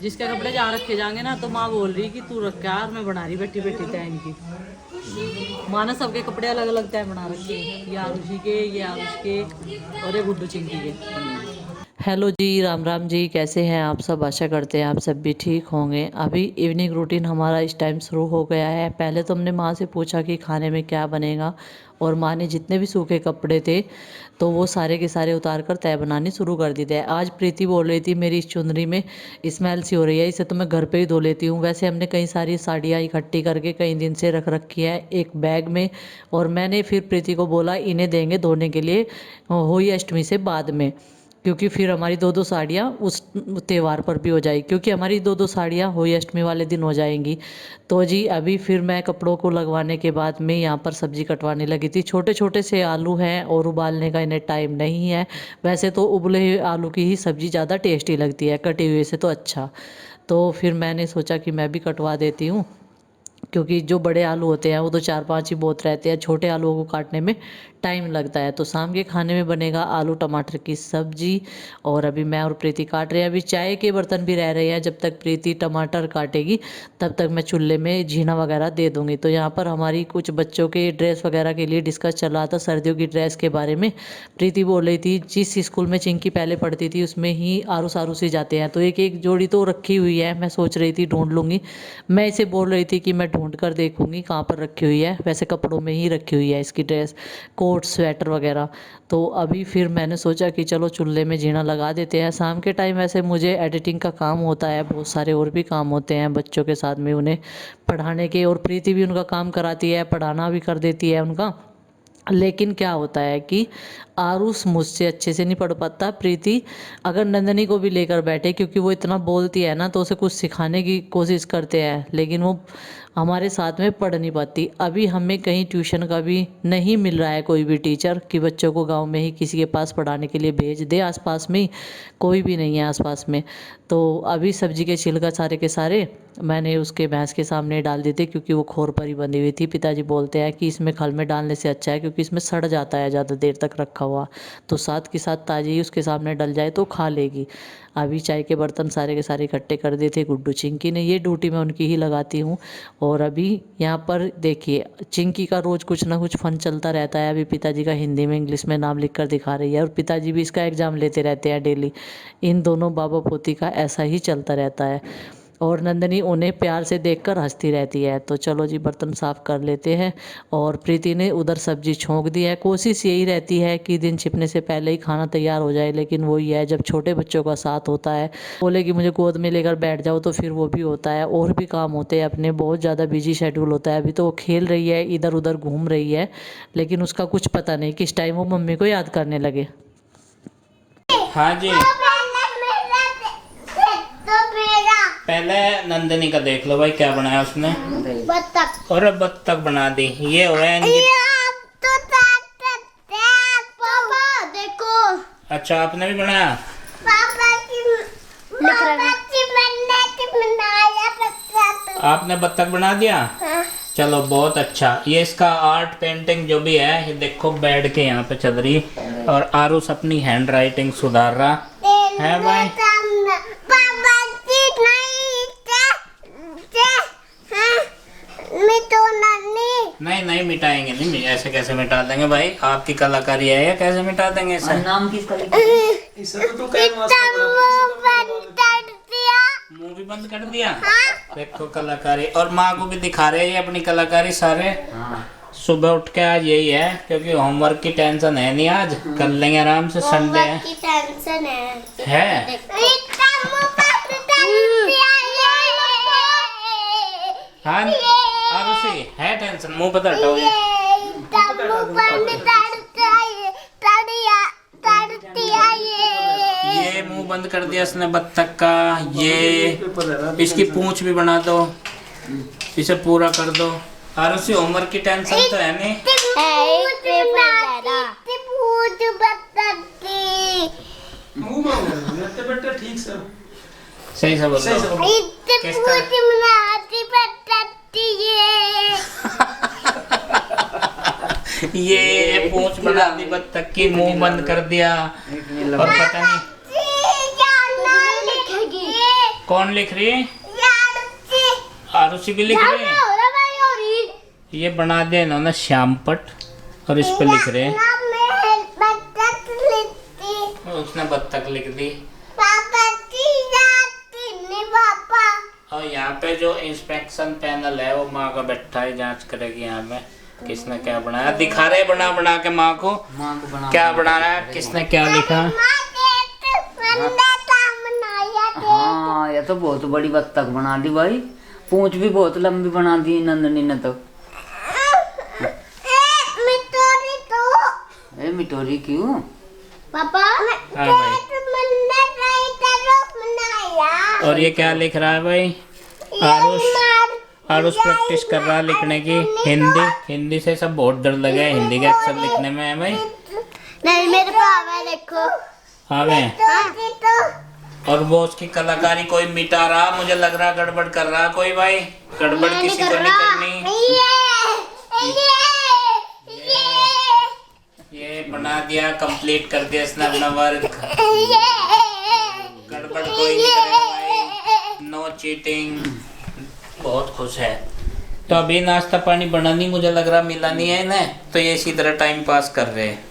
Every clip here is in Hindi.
जिसके कपड़े जहाँ रखे जाएंगे ना तो माँ बोल रही कि तू रख यार, मैं बना रही बैठी बैठी तय इनकी। माँ ने सबके कपड़े अलग अलग तय बना रखे हैं, ये आरुषि के, ये आरुष के और ये गुड्डू चिंकी के। हेलो जी, राम राम जी, कैसे हैं आप सब? आशा करते हैं आप सब भी ठीक होंगे। अभी इवनिंग रूटीन हमारा इस टाइम शुरू हो गया है। पहले तो हमने माँ से पूछा कि खाने में क्या बनेगा, और माँ ने जितने भी सूखे कपड़े थे तो वो सारे के सारे उतार कर तय बनानी शुरू कर दी थे। आज प्रीति बोल रही थी मेरी इस चुनरी में स्मेल सी हो रही है, इसे तो मैं घर पे ही धो लेती हूँ। वैसे हमने कई सारी साड़ियाँ इकट्ठी करके कई दिन से रख रखी है एक बैग में, और मैंने फिर प्रीति को बोला इन्हें देंगे धोने के लिए होली अष्टमी से बाद में, क्योंकि फिर हमारी दो दो साड़ियाँ उस त्यौहार पर भी हो जाएगी, क्योंकि हमारी दो दो साड़ियाँ होली अष्टमी वाले दिन हो जाएंगी। तो जी अभी फिर मैं कपड़ों को लगवाने के बाद में यहाँ पर सब्ज़ी कटवाने लगी थी। छोटे छोटे से आलू हैं और उबालने का इन्हें टाइम नहीं है। वैसे तो उबले हुए आलू की ही सब्ज़ी ज़्यादा टेस्टी लगती है, कटे हुए से तो अच्छा। तो फिर मैंने सोचा कि मैं भी कटवा देती हूँ, क्योंकि जो बड़े आलू होते हैं वो तो 4-5 ही बहुत रहते हैं, छोटे आलूओं को काटने में टाइम लगता है। तो शाम के खाने में बनेगा आलू टमाटर की सब्जी, और अभी मैं और प्रीति काट रहे हैं। अभी चाय के बर्तन भी रह रहे हैं, जब तक प्रीति टमाटर काटेगी तब तक मैं चूल्हे में झीना वगैरह दे दूँगी। तो यहाँ पर हमारी कुछ बच्चों के ड्रेस वगैरह के लिए डिस्कस चल रहा था, सर्दियों की ड्रेस के बारे में। प्रीति बोल रही थी जिस स्कूल में चिंकी पहले पढ़ती थी उसमें ही आरूस आरूसी जाते हैं, तो एक एक जोड़ी तो रखी हुई है। मैं सोच रही थी ढूंढ लूँगी। मैं इसे बोल रही थी कि मैं ढूंढ कर देखूंगी कहाँ पर रखी हुई है, वैसे कपड़ों में ही रखी हुई है इसकी ड्रेस, कोट स्वेटर वगैरह। तो अभी फिर मैंने सोचा कि चलो चूल्हे में जीना लगा देते हैं। शाम के टाइम वैसे मुझे एडिटिंग का काम होता है, बहुत सारे और भी काम होते हैं बच्चों के साथ में उन्हें पढ़ाने के, और प्रीति भी उनका काम कराती है, पढ़ाना भी कर देती है उनका। लेकिन क्या होता है कि आरुष मुझसे अच्छे से नहीं पढ़ पाता। प्रीति अगर नंदनी को भी लेकर बैठे, क्योंकि वो इतना बोलती है ना, तो उसे कुछ सिखाने की कोशिश करते हैं, लेकिन वो हमारे साथ में पढ़ नहीं पाती। अभी हमें कहीं ट्यूशन का भी नहीं मिल रहा है कोई भी टीचर कि बच्चों को गांव में ही किसी के पास पढ़ाने के लिए भेज दे, आसपास में ही कोई भी नहीं है आसपास में। तो अभी सब्जी के छिलका सारे के सारे मैंने उसके भैंस के सामने डाल दी थी, क्योंकि वो खोर पर ही बंधी हुई थी। पिताजी बोलते हैं कि इसमें खल में डालने से अच्छा है, क्योंकि इसमें सड़ जाता है ज़्यादा देर तक रखा हुआ, तो साथ के साथ ताज़ी ही उसके सामने डल जाए तो खा लेगी। अभी चाय के बर्तन सारे के सारे इकट्ठे कर दिए थे गुड्डू चिंकी ने, ये ड्यूटी मैं उनकी ही लगाती हूँ। और अभी यहाँ पर देखिए चिंकी का रोज़ कुछ ना कुछ फन चलता रहता है। अभी पिताजी का हिंदी में इंग्लिश में नाम लिख कर दिखा रही है, और पिताजी भी इसका एग्ज़ाम लेते रहते हैं डेली। इन दोनों बाबा पोती का ऐसा ही चलता रहता है, और नंदनी उन्हें प्यार से देखकर हंसती रहती है। तो चलो जी बर्तन साफ़ कर लेते हैं। और प्रीति ने उधर सब्जी छोंक दी है। कोशिश यही रहती है कि दिन छिपने से पहले ही खाना तैयार हो जाए, लेकिन वही है जब छोटे बच्चों का साथ होता है, बोले कि मुझे गोद में लेकर बैठ जाओ, तो फिर वो भी होता है। और भी काम होते हैं अपने, बहुत ज़्यादा बिजी शेड्यूल होता है। अभी तो वो खेल रही है, इधर उधर घूम रही है, लेकिन उसका कुछ पता नहीं किस टाइम वो मम्मी को याद करने लगे। हाँ जी, पहले नंदनी का देख लो भाई क्या बनाया उसने। बत्तख। और बत्तख बना दी। ये हो है इनकी। पापा देखो। अच्छा आपने भी बनाया। आपने बत्तख बना दिया। हाँ। चलो बहुत अच्छा। ये इसका आर्ट पेंटिंग जो भी है ये देखो बैठ के यहाँ पे चल रही, और आरुष अपनी हैंड राइटिंग सुधार रहा है भाई। नहीं नहीं मिटाएंगे नहीं, ऐसे कैसे मिटा देंगे भाई, आपकी कलाकारी है ये, कैसे मिटा देंगे इसे। नाम किसका मुंह भी बंद कर दिया। देखो कलाकारी, और माँ को भी दिखा रहे हैं अपनी कलाकारी सारे। सुबह उठ के आज यही है, क्योंकि होमवर्क की टेंशन है नहीं, आज कर लेंगे आराम से, संडे है। की टेंशन है। हाँ आरुषि है टेंशन, मुंह पता हटाओ ये। ये मुंह बंद कर दिया इसने बत्तख का। ये इसकी पूंछ भी बना दो, इसे पूरा कर दो। आरुषि होमवर्क की टेंशन तो है नहीं। ठीक सर, सही से बोलो। ये पूंछ बना दी बत्तख की, मुंह बंद कर दिया, और पता नहीं कौन लिख रही है? आरुषि भी लिख रही है। ये बना दिया इन्होंने श्यामपट और इस पे लिख रहे हैं। उसने बत्तख लिख दी। और यहाँ पे जो इंस्पेक्शन पैनल है वो माँ का बैठा है, जांच करेगी यहाँ पे किसने क्या बनाया। दिखा रहे बना के माँ को क्या बना रहा है, किसने क्या लिखा। हाँ ये तो बहुत बड़ी बत्तख बना दी भाई, पूंछ भी बहुत लंबी बना दी नंदनी ने तो। मिटोरी क्यों पापा? हाँ भाई। और ये क्या लिख रहा है भाई? आरुष प्रैक्टिस कर रहा है लिखने की हिंदी से। सब बहुत डर लगे हिंदी के अक्षर लिखने में है भाई। नहीं मेरे पापा देखो आवे। और वो उसकी कलाकारी कोई मिटा रहा, मुझे लग रहा गड़बड़ कर रहा कोई भाई। गड़बड़ किसी को नहीं करनी। ये बना दिया, कंप्लीट कर दिया इसने अपना वर्क। गड़बड़ कोई नहीं करेगा भाई, नो चीटिंग। बहुत खुश है। तो अभी नाश्ता पानी बना नहीं, मुझे लग रहा मिला नहीं है इन्हें, तो ये इसी तरह टाइम पास कर रहे हैं।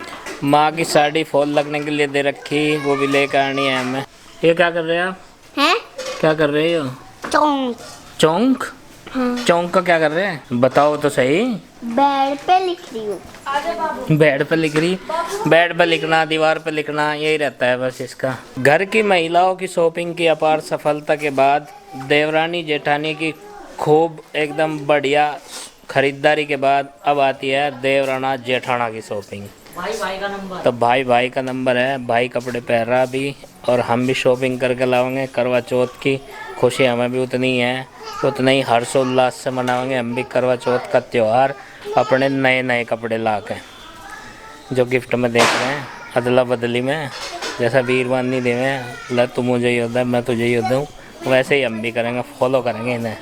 माँ की साड़ी फॉल लगने के लिए दे रखी, वो भी लेकर आनी है हमें। ये क्या कर रहे हैं आप? हैं? क्या कर रहे हो? चौंक? चौंक का क्या कर रहे हैं बताओ तो सही। बेड पे लिख रही हूँ। बेड पे लिख रही? बेड पे लिखना, दीवार पे लिखना, यही रहता है बस इसका। घर की महिलाओं की शॉपिंग की अपार सफलता के बाद देवरानी जेठानी की खूब एकदम बढ़िया खरीदारी के बाद अब आती है देवराना जेठाना की शॉपिंग। भाई का नंबर। तो भाई का नंबर है। भाई कपड़े पहन रहा अभी, और हम भी शॉपिंग करके लाएंगे। करवा चौथ की खुशी हमें भी उतनी है, उतना ही हर्षोल्लास से मनाएंगे हम भी करवा चौथ का त्यौहार, अपने नए नए कपड़े ला के। जो गिफ्ट में देख रहे हैं अदला बदली में, जैसा वीरवान नहीं देवे ल तू मुझे योद्धा है मैं तुझे योद्धा हूँ, वैसे ही हम भी करेंगे, फॉलो करेंगे इन्हें।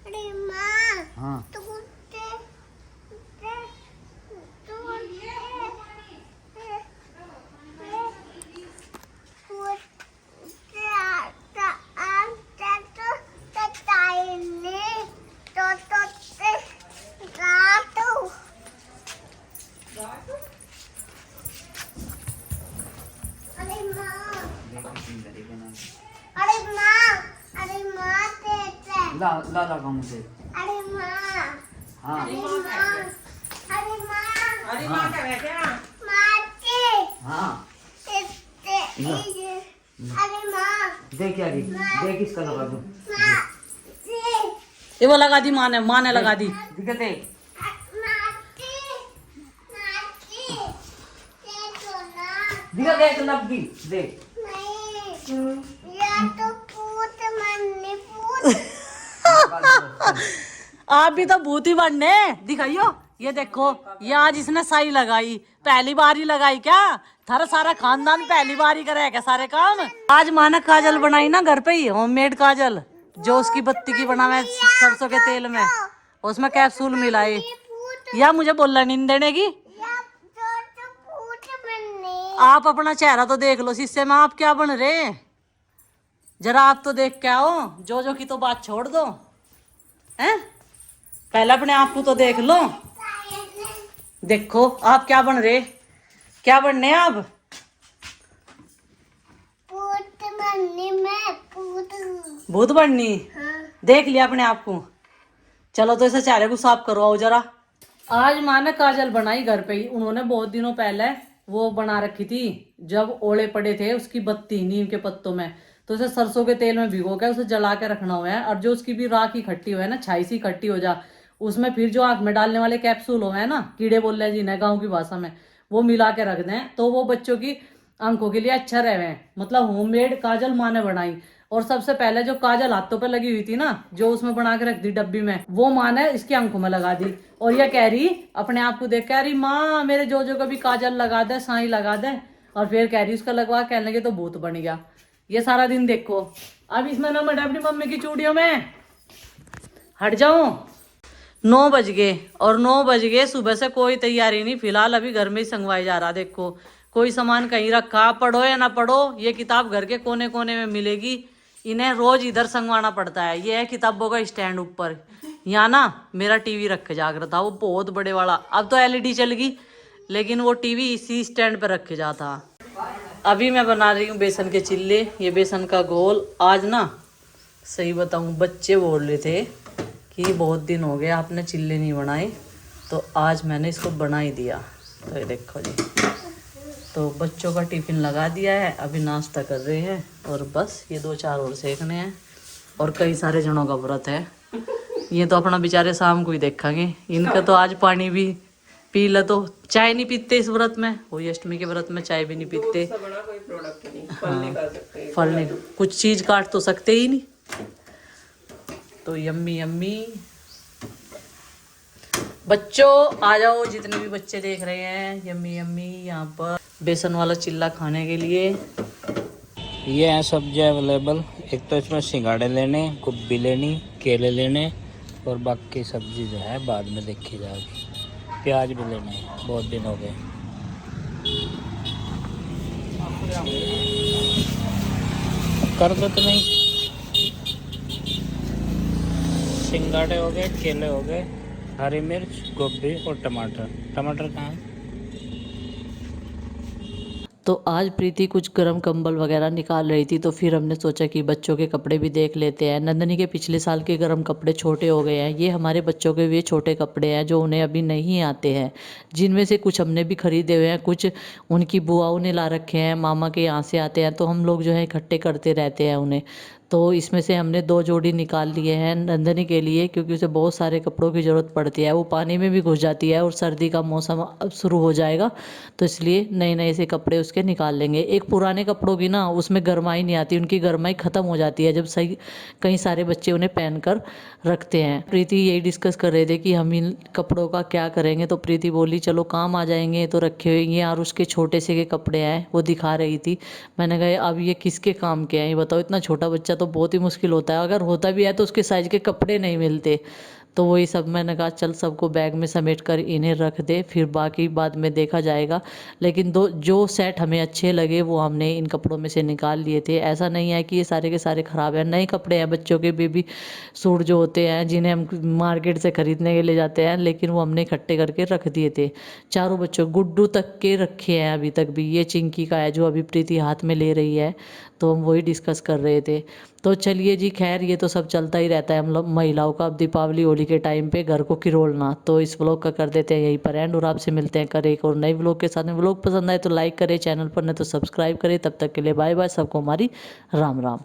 अरे माँ हाँ ला मुझे। अरे माँ हाँ अरे माँ अरे माँ क्या बैठे हैं? हाँ अरे माँ देख क्या देख इसका लगा दो। ये वो लगा दी माँ ने लगा दी। दिखते दिखा देख लब की देख। आप भी तो भूत ही बनने दिखाइयो। ये देखो, ये आज इसने साई लगाई, पहली बार ही लगाई क्या? थारा सारा खानदान पहली बार ही करे क्या सारे काम? आज माना काजल बनाई ना घर पे ही, होममेड काजल, जो उसकी बत्ती की बनावे सरसों के तेल में, उसमें कैप्सूल मिलाए। या मुझे बोलना नींद देने की। आप अपना चेहरा तो देख लो शीशे में, आप क्या बन रहे? जरा आप तो देख के आओ। जो की तो बात छोड़ दो, हैं? पहले अपने आप को तो देख लो। देखो आप क्या बन रहे, क्या बनने आप? भूत बननी? देख लिया अपने आप को। चलो तो इसे चेहरे को साफ करवाओ जरा। आज माँ ने काजल बनाई घर पे ही। उन्होंने बहुत दिनों पहले वो बना रखी थी, जब ओले पड़े थे उसकी बत्ती नीम के पत्तों में, तो उसे सरसों के तेल में भिगो के उसे जला के रखना हुआ है। और जो उसकी भी राख इकट्ठी हुआ है ना, छाई सी इकट्ठी हो जा, उसमें फिर जो आँख में डालने वाले कैप्सूल हुए हैं ना, कीड़े बोल रहे जिन्हें गाँव की भाषा में, वो मिला के रख दें तो वो बच्चों की आंखों के लिए अच्छा रहे हैं। मतलब होममेड काजल माँ ने बनाई। और सबसे पहले जो काजल हाथों पे लगी हुई थी ना, जो उसमें बना के रख दी डब्बी में, वो माँ ने इसकी आंखों में लगा दी। और ये कह रही अपने आप को देख, कह रही माँ मेरे जो को भी काजल लगा दे, साई लगा दे। और फिर कह रही उसका लगवा, कहने लगे तो भूत बन गया। ये सारा दिन देखो, अब इसमें ना मैं अपनी मम्मी की चूड़ियों में हट जाऊं। 9 बज गए और 9 बज गए, सुबह से कोई तैयारी नहीं। फिलहाल अभी घर में ही संगवाई जा रहा। देखो कोई सामान कहीं रखा, पढ़ो या ना पढ़ो, ये किताब घर के कोने कोने में मिलेगी। इन्हें रोज इधर संगवाना पड़ता है। ये है किताबों का स्टैंड ऊपर। यहाँ ना मेरा टीवी रखे जाकर था, वो बहुत बड़े वाला। अब तो एलईडी चल गई, लेकिन वो टीवी इसी स्टैंड पर रखे जाता। अभी मैं बना रही हूँ बेसन के चिल्ले। ये बेसन का घोल आज ना, सही बताऊँ, बच्चे बोल रहे थे कि बहुत दिन हो गए आपने चिल्ले नहीं बनाए, तो आज मैंने इसको बना ही दिया। तो ये देखो जी, तो बच्चों का टिफिन लगा दिया है, अभी नाश्ता कर रहे हैं और बस ये 2-4 और सेकने हैं। और कई सारे जनों का व्रत है, ये तो अपना बेचारे शाम को ही देखेंगे। इनका तो आज पानी भी पी ल, तो चाय नहीं पीते इस व्रत में। वही अष्टमी के व्रत में चाय भी नहीं पीते। फल नहीं, कुछ चीज काट तो सकते ही नहीं। तो यम्मी यम्मी। बच्चों आ जाओ, जितने भी बच्चे देख रहे हैं, यम्मी यम्मी यहाँ पर बेसन वाला चिल्ला खाने के लिए। ये हैं सब्जी अवेलेबल। एक तो इसमें सिंगाड़े लेने, गोभी लेनी, केले लेने, और बाकी सब्जी जो है बाद में देखी जाएगी। प्याज भी लेने हैं, बहुत दिन हो गए। कर दो तो नहीं। सिंगाड़े हो गए, केले हो गए, हरी मिर्च, गोभी और टमाटर। टमाटर कहाँ है? तो आज प्रीति कुछ गर्म कंबल वगैरह निकाल रही थी, तो फिर हमने सोचा कि बच्चों के कपड़े भी देख लेते हैं। नंदनी के पिछले साल के गर्म कपड़े छोटे हो गए हैं। ये हमारे बच्चों के वे छोटे कपड़े हैं जो उन्हें अभी नहीं आते हैं, जिनमें से कुछ हमने भी खरीदे हुए हैं, कुछ उनकी बुआओं ने ला रखे हैं, मामा के यहाँ से आते हैं, तो हम लोग जो है इकट्ठे करते रहते हैं उन्हें। तो इसमें से हमने 2 जोड़ी निकाल लिए हैं नंदनी के लिए, क्योंकि उसे बहुत सारे कपड़ों की ज़रूरत पड़ती है। वो पानी में भी घुस जाती है और सर्दी का मौसम अब शुरू हो जाएगा, तो इसलिए नए नए से कपड़े उसके निकाल लेंगे। एक पुराने कपड़ों की ना उसमें गर्माई नहीं आती, उनकी गर्माई ख़त्म हो जाती है जब सही कई सारे बच्चे उन्हें पहन कर रखते हैं। प्रीति यही डिस्कस कर रहे थे कि हम इन कपड़ों का क्या करेंगे, तो प्रीति बोली चलो काम आ जाएंगे तो रखे हुए। ये और उसके छोटे से के कपड़े हैं, वो दिखा रही थी। मैंने कहा अब ये किसके काम के हैं, ये बताओ। इतना छोटा बच्चा तो बहुत ही मुश्किल होता है, अगर होता भी है तो उसके साइज के कपड़े नहीं मिलते। तो वही सब मैंने कहा चल सबको बैग में समेट कर इन्हें रख दे, फिर बाकी बाद में देखा जाएगा। लेकिन जो सेट हमें अच्छे लगे वो हमने इन कपड़ों में से निकाल लिए थे। ऐसा नहीं है कि ये सारे के सारे ख़राब हैं, नए कपड़े हैं बच्चों के। बेबी सूट जो होते हैं जिन्हें हम मार्केट से ख़रीदने के लिए जाते हैं, लेकिन वो हमने इकट्ठे करके रख दिए थे। चारों बच्चों गुड्डू तक के रखे हैं अभी तक भी। ये चिंकी का है जो अभी प्रीति हाथ में ले रही है, तो हम वही डिस्कस कर रहे थे। तो चलिए जी, खैर ये तो सब चलता ही रहता है हम लोग महिलाओं का। अब दीपावली होली के टाइम पे घर को किरोलना। तो इस व्लॉग का कर देते हैं यहीं पर एंड, और आपसे मिलते हैं कर एक और नई व्लॉग के साथ में। व्लॉग पसंद आए तो लाइक करें, चैनल पर नहीं तो सब्सक्राइब करें। तब तक के लिए बाय बाय, सबको हमारी राम राम।